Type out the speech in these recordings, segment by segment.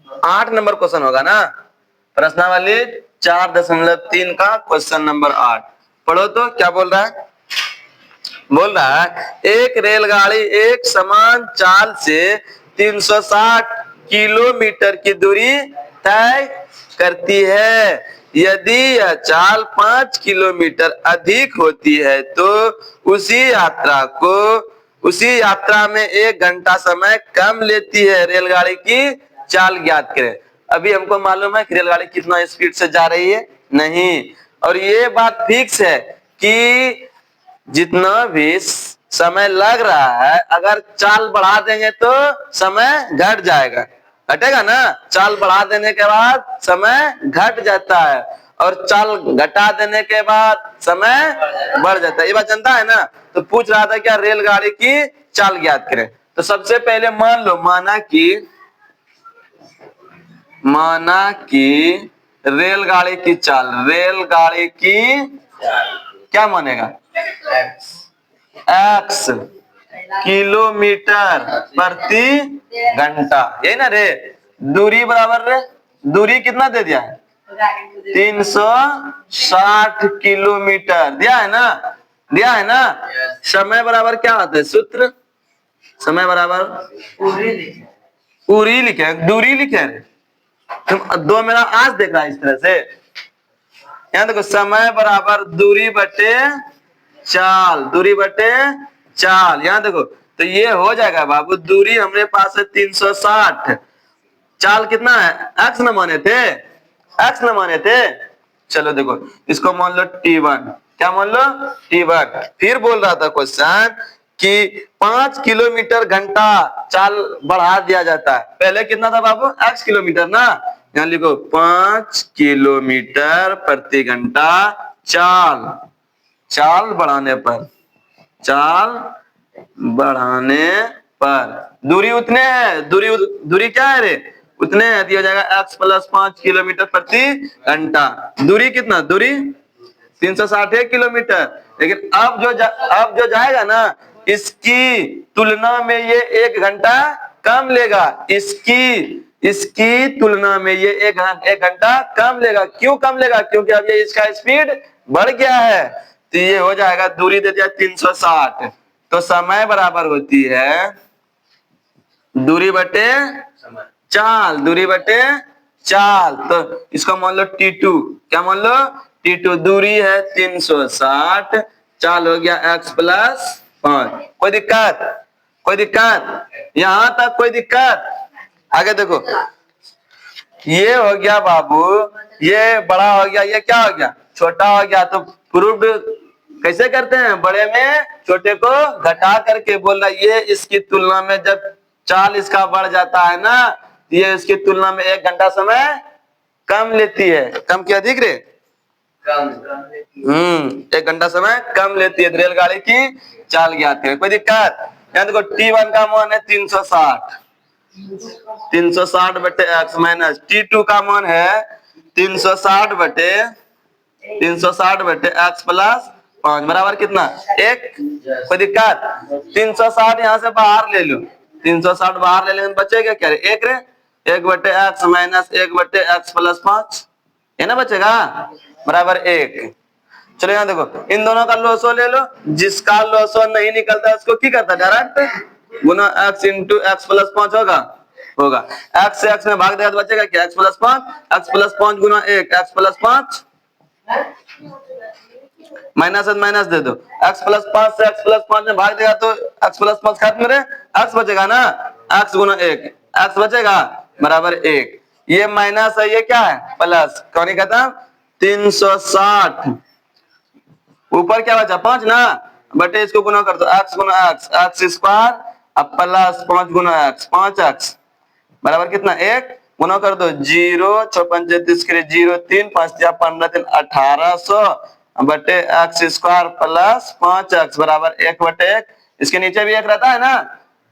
8 number question होगा ना, प्रश्नावली 4.3 का क्वेश्चन नंबर 8। पढ़ो तो क्या बोल रहा है। बोल रहा है एक रेलगाड़ी एक समान चाल से 360 किलोमीटर की दूरी तय करती है। यदि यह चाल 5 किलोमीटर अधिक होती है तो उसी यात्रा में 1 घंटा समय कम लेती है। रेलगाड़ी की चाल ज्ञात करें। अभी हमको मालूम है कि रेलगाड़ी कितना स्पीड से जा रही है नहीं, और ये बात फिक्स है कि जितना भी समय लग रहा है अगर चाल बढ़ा देंगे तो समय घट जाएगा, घटेगा ना। चाल बढ़ा देने के बाद समय घट जाता है और चाल घटा देने के बाद समय बढ़ जाता है। ये बात जानता है ना। तो पूछ रहा था क्या रेलगाड़ी की चाल ज्ञात करें। तो सबसे पहले मान लो, माना कि रेलगाड़ी की चाल, रेलगाड़ी की क्या मानेगा x किलोमीटर प्रति घंटा, यही ना रे। दूरी बराबर रे, दूरी कितना दे दिया है 360 किलोमीटर दिया है ना, दिया है ना। समय बराबर क्या होता है सूत्र, समय बराबर दूरी लिखे, दूरी लिखे। तुम दो मेरा आज देख रहा है इस तरह से। यहाँ देखो समय बराबर दूरी बटे चाल, दूरी बटे चाल। यहाँ देखो तो ये हो जाएगा बाबू, दूरी हमारे पास है 360, चाल कितना है x न माने थे, x न माने थे। चलो देखो इसको मान लो t1, क्या मान लो t1। फिर बोल रहा था क्वेश्चन कि 5 किलोमीटर घंटा चाल बढ़ा दिया जाता है। पहले कितना था बाबू x किलोमीटर ना, यहाँ लिखो 5 किलोमीटर प्रति घंटा चाल, चाल बढ़ाने पर, चाल बढ़ाने पर दूरी उतने है, दूरी क्या है रे उतने है, दिया जाएगा x प्लस 5 किलोमीटर प्रति घंटा। दूरी कितना, दूरी 360 किलोमीटर। लेकिन अब जो जाएगा ना इसकी तुलना में ये 1 घंटा कम लेगा, इसकी तुलना में ये 1 घंटा कम लेगा। क्यों कम लेगा, क्योंकि अब ये इसका स्पीड बढ़ गया है। तो ये हो जाएगा, दूरी दे दिया 360, तो समय बराबर होती है दूरी बटे चाल, दूरी बटे चाल। तो इसको मान लो t2, क्या मान लो t2। दूरी है 360, चाल हो गया x प्लस 5। कोई दिक्कत, कोई दिक्कत, यहां तक कोई दिक्कत। आगे देखो ये हो गया बाबू, ये बड़ा हो गया, ये क्या हो गया छोटा हो गया। तो प्रूफ कैसे करते हैं, बड़े में छोटे को घटा करके। बोल रहा ये इसकी तुलना में जब चाल इसका बढ़ जाता है ना, ये इसकी तुलना में 1 घंटा समय कम लेती है। कम क्या अधिक रे, 1 घंटा समय कम लेती है। रेलगाड़ी की चाल ज्ञात है, कोई दिक्कत। यहाँ देखो t1 का मान है 360, 360 बटे x माइनस t2 का मान है 360 बटे x प्लस 5 बराबर कितना 1। कोई दिक्कत। 360 यहाँ से बाहर ले लो, 360 बाहर ले लेंगे बचेगा क्या 1 रे, 1 बटे x माइनस 1 बटे x प्लस 5, ये ना बचेगा बराबर 1। चलो यहाँ देखो इन दोनों का लोसो ले लो, जिसका लोसो नहीं निकलता है उसको क्या करता है डायरेक्ट गुना x इंटू एक्स प्लस 5 होगा। x से x में भाग देगा तो बचेगा क्या x प्लस 5, x प्लस 5 गुना 1 x प्लस 5, माइनस माइनस दे दो, x प्लस 5 से x प्लस 5 में भाग देगा तो x प्लस 5 खत्म रे, x बचेगा ना, x गुना 1 x बचेगा बराबर 1। ये माइनस है, ये क्या है प्लस, कौन ही कहता 360, ऊपर क्या बचा 5 ना, बटे इसको गुना कर दो x गुना x स्क्वायर अब प्लस 5 गुना x 5x बराबर कितना 1, गुना कर दो 0 6 5 33 के 0 3 5 15 3 1800 बटे x स्क्वायर प्लस 5x बराबर 1 बटे 1। इसके नीचे भी 1 रहता है ना,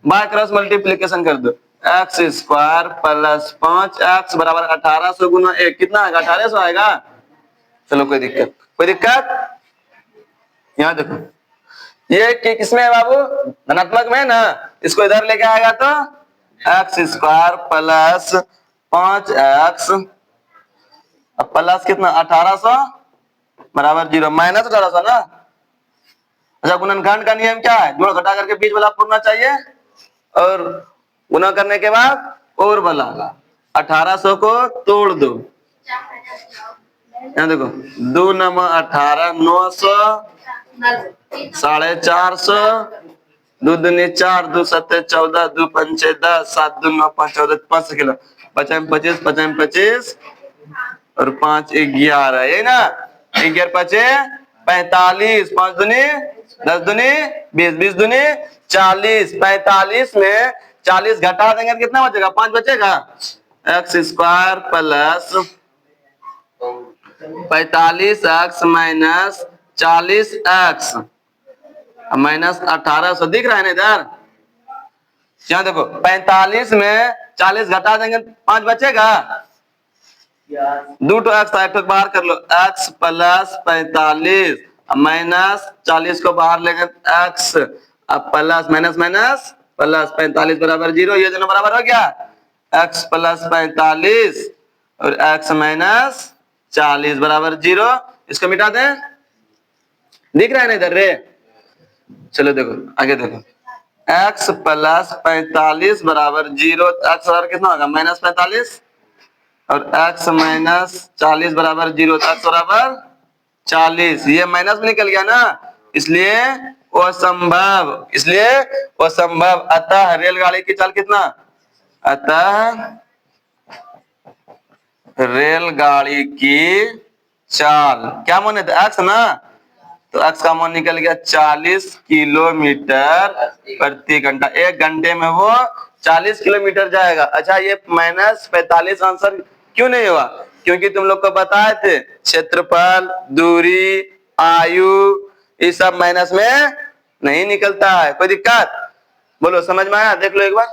बाय क्रॉस मल्टीप्लिकेशन कर दो x स्क्वायर प्लस 5x बराबर 1800 गुना 1 कितना आएगा 1800 आएगा। चलो कोई दिक्कत, कोई दिक्कत। यहाँ देखो ये किसमें है बाबू धनात्मक में ना, इसको इधर लेके आएगा तो x square plus 5x plus कितना 1800 बराबर 0 माइनस 1800 ना। अच्छा गुणनखंड का नियम क्या है? जोड़ घटा करके बीच वाला पूरना चाहिए और गुना करने के बाद और वाला 1800 को तोड़ दो। यहाँ देखो 2 नमा 18 900 450 2 दूनी 4 2 7 14 2 पंचे 10 7 2 9 5 14 5 किलो 55 25 55 25 और 5 11 यही ना 11 पचे 45 5 दूनी 10 दूनी 20 20 दूनी 40 45 में 40 घटा देंगे तो कितना बचेगा 5 बचेगा x square plus 45x minus 40x minus 1800 दिख रहा है ना इधर। यहाँ देखो 45 में 40 घटा देंगे 5 बचेगा 2 तो एक्स एक बाहर कर लो x प्लस 45 माइनस 40 को बाहर लेंगे x अब प्लस माइनस माइनस प्लस 45 बराबर 0 ये दोनों बराबर हो गया x प्लस 45 और x माइनस 40 बराबर 0 इसको मिटा दें दिख रहा है ना इधर रे। चलो देखो आगे देखो x प्लस 45 बराबर 0 x बराबर कितना होगा माइनस 45 और x माइनस 40 बराबर 0 x बराबर 40 ये माइनस में निकल गया ना इसलिए असंभव अतः रेलगाड़ी की चाल कितना अतः रेलगाड़ी की चाल क्या मान है एक्स ना तो एक्स का मान निकल गया 40 किलोमीटर प्रति घंटा। 1 घंटे में वो 40 किलोमीटर जाएगा। अच्छा ये माइनस 45 आंसर क्यों नहीं हुआ? क्योंकि तुम लोग को बताए थे क्षेत्रफल दूरी आयु ये सब माइनस में नहीं निकलता है। कोई दिक्कत बोलो समझ में आया? देख लो एक बार।